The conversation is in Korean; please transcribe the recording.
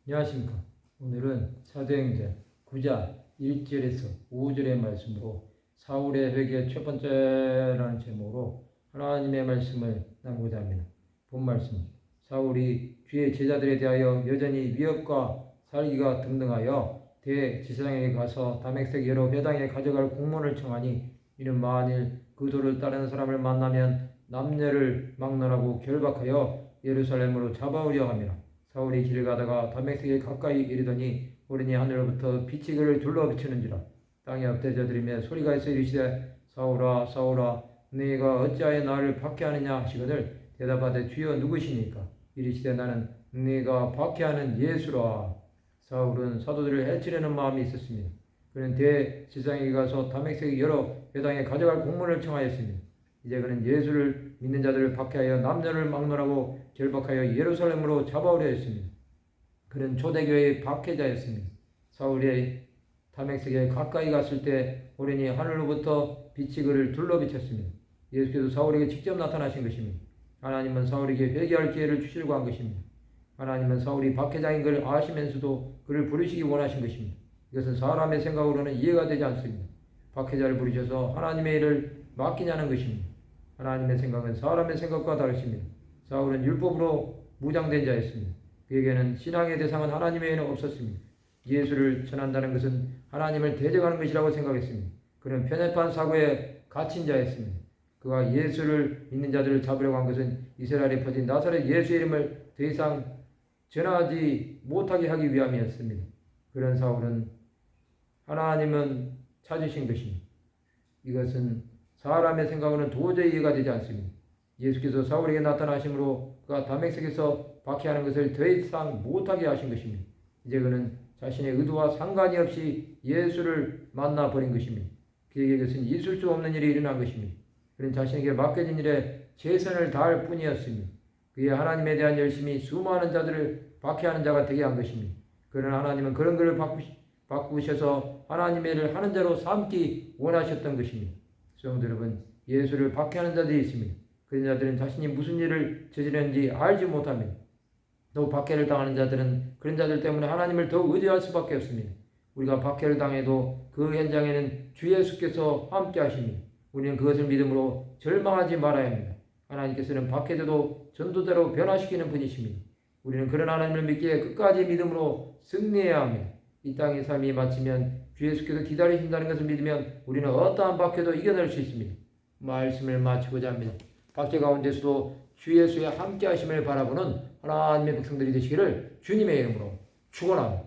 안녕하십니까. 오늘은 사도행전 9장 1절에서 5절의 말씀으로 사울의 회개 첫 번째라는 제목으로 하나님의 말씀을 나누고자 합니다. 본 말씀, 사울이 주의 제자들에 대하여 여전히 위협과 살기가 등등하여 대지사장에게 가서 다메섹 여러 회당에 가져갈 공문을 청하니, 이는 만일 그 도를 따르는 사람을 만나면 남녀를 막론하고 결박하여 예루살렘으로 잡아오려 함이라. 사울이 길을 가다가 다메섹에 가까이 이르더니 오르니 하늘로부터 빛이 그를 둘러비추는지라. 땅에 엎드려들이며 소리가 있어 이르시되, 사울아 사울아 너희가 어찌하여 나를 박해하느냐 하시거늘, 대답하되 주여 누구시니까? 이르시되 나는 너희가 박해하는 예수라. 사울은 사도들을 해치려는 마음이 있었습니다. 그는 대지사장에게 가서 다메섹의 여러 회당에 가져갈 공문을 청하였습니다. 이제 그는 예수를 믿는 자들을 박해하여 남녀를 막론하고 결박하여 예루살렘으로 잡아오려 했습니다. 그는 초대교회의 박해자였습니다. 사울이 다메섹에 가까이 갔을 때 오르니 하늘로부터 빛이 그를 둘러비쳤습니다. 예수께서 사울에게 직접 나타나신 것입니다. 하나님은 사울에게 회개할 기회를 주시려고 한 것입니다. 하나님은 사울이 박해자인 것을 아시면서도 그를 부르시기 원하신 것입니다. 이것은 사람의 생각으로는 이해가 되지 않습니다. 박해자를 부르셔서 하나님의 일을 맡기냐는 것입니다. 하나님의 생각은 사람의 생각과 다르십니다. 사울은 율법으로 무장된 자였습니다. 그에게는 신앙의 대상은 하나님 외에는 없었습니다. 예수를 전한다는 것은 하나님을 대적하는 것이라고 생각했습니다. 그는 편협한 사고에 갇힌 자였습니다. 그가 예수를 믿는 자들을 잡으려고 한 것은 이스라엘에 퍼진 나사렛 예수의 이름을 더 이상 전하지 못하게 하기 위함이었습니다. 그런 사울은 하나님은 찾으신 것입니다. 이것은 사람의 생각으로는 도저히 이해가 되지 않습니다. 예수께서 사울에게 나타나심으로 그가 다메섹에서 박해하는 것을 더 이상 못하게 하신 것입니다. 이제 그는 자신의 의도와 상관이 없이 예수를 만나버린 것입니다. 그에게 그것은 있을 수 없는 일이 일어난 것입니다. 그는 자신에게 맡겨진 일에 최선을 다할 뿐이었습니다. 그의 하나님에 대한 열심이 수많은 자들을 박해하는 자가 되게 한 것입니다. 그러나 하나님은 그런 것을 바꾸셔서 하나님의 일을 하는 자로 삼기 원하셨던 것입니다. 성도 여러분, 예수를 박해하는 자들이 있습니다. 그런 자들은 자신이 무슨 일을 저지르는지 알지 못합니다. 또 박해를 당하는 자들은 그런 자들 때문에 하나님을 더욱 의지할 수밖에 없습니다. 우리가 박해를 당해도 그 현장에는 주 예수께서 함께 하십니다. 우리는 그것을 믿음으로 절망하지 말아야 합니다. 하나님께서는 박해자도 전도자로 변화시키는 분이십니다. 우리는 그런 하나님을 믿기에 끝까지 믿음으로 승리해야 합니다. 이 땅의 삶이 마치면 주 예수께서 기다리신다는 것을 믿으면 우리는 어떠한 박해도 이겨낼 수 있습니다. 말씀을 마치고자 합니다. 박해 가운데서도 주 예수의 함께 하심을 바라보는 하나님의 백성들이 되시기를 주님의 이름으로 축원합니다.